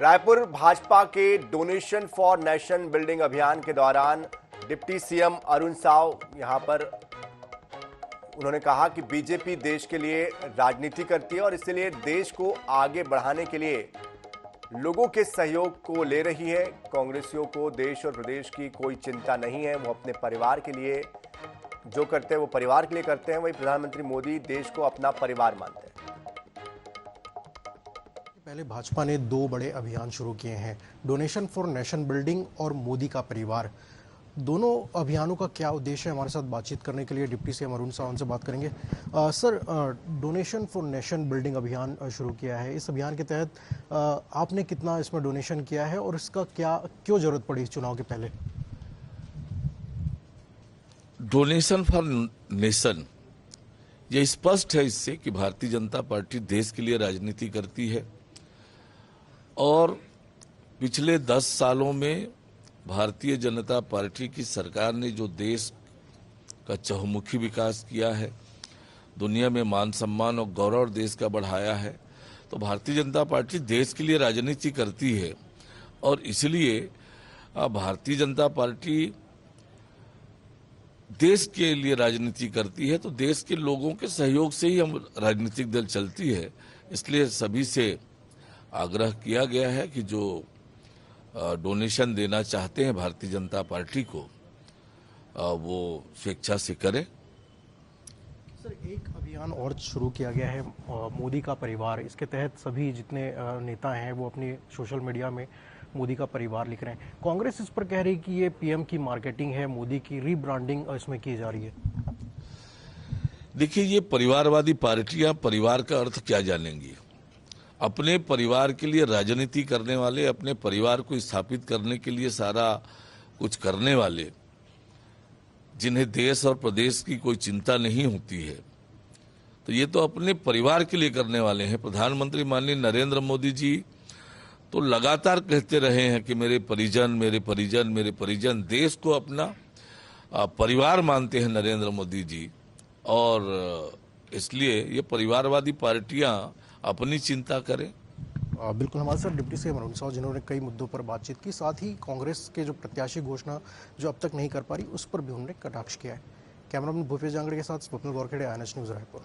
रायपुर भाजपा के donation for nation building अभियान के दौरान डिप्टी सीएम अरुण साव यहां पर उन्होंने कहा कि बीजेपी देश के लिए राजनीति करती है और इसलिए देश को आगे बढ़ाने के लिए लोगों के सहयोग को ले रही है। कांग्रेसियों को देश और प्रदेश की कोई चिंता नहीं है, वो अपने परिवार के लिए जो करते हैं वो परिवार के लिए करते हैं। वही प्रधानमंत्री मोदी देश को अपना परिवार मानते हैं। पहले भाजपा ने दो बड़े अभियान शुरू किए हैं, डोनेशन फॉर नेशन बिल्डिंग और मोदी का परिवार। दोनों अभियानों का क्या उद्देश्य है, हमारे साथ बातचीत करने के लिए डिप्टी सीएम अरुण साव से बात करेंगे। Sir, donation for nation building अभियान शुरू किया है। इस अभियान के तहत आपने कितना इसमें डोनेशन किया है और इसका क्यों जरूरत पड़ी चुनाव के पहले? डोनेशन फॉर नेशन, यह स्पष्ट है इससे कि भारतीय जनता पार्टी देश के लिए राजनीति करती है और पिछले 10 सालों में भारतीय जनता पार्टी की सरकार ने जो देश का चहुमुखी विकास किया है, दुनिया में मान सम्मान और गौरव देश का बढ़ाया है, तो भारतीय जनता पार्टी देश के लिए राजनीति करती है। और इसलिए भारतीय जनता पार्टी देश के लिए राजनीति करती है तो देश के लोगों के सहयोग से ही हम राजनीतिक दल चलती है। इसलिए सभी से आग्रह किया गया है कि जो डोनेशन देना चाहते हैं भारतीय जनता पार्टी को वो स्वेच्छा से करें। सर, एक अभियान और शुरू किया गया है, मोदी का परिवार। इसके तहत सभी जितने नेता हैं वो अपनी सोशल मीडिया में मोदी का परिवार लिख रहे हैं। कांग्रेस इस पर कह रही है कि ये पीएम की मार्केटिंग है, मोदी की रीब्रांडिंग इसमें की जा रही है। देखिए, ये परिवारवादी पार्टियां परिवार का अर्थ क्या जानेंगी। अपने परिवार के लिए राजनीति करने वाले, अपने परिवार को स्थापित करने के लिए सारा कुछ करने वाले, जिन्हें देश और प्रदेश की कोई चिंता नहीं होती है, तो ये तो अपने परिवार के लिए करने वाले हैं। प्रधानमंत्री माननीय नरेंद्र मोदी जी तो लगातार कहते रहे हैं कि मेरे परिजन मेरे परिजन मेरे परिजन। देश को अपना परिवार मानते हैं नरेंद्र मोदी जी, और इसलिए ये परिवारवादी पार्टियां अपनी चिंता करें। बिल्कुल, हमारे साथ डिप्टी सीएम अरुण साव, जिन्होंने कई मुद्दों पर बातचीत की, साथ ही कांग्रेस के जो प्रत्याशी घोषणा जो अब तक नहीं कर पा रही उस पर भी उन्होंने कटाक्ष किया है। कैमरामैन भूपेश जांगड़े के साथ स्वप्निल गोरखेड़े, INH न्यूज़, रायपुर।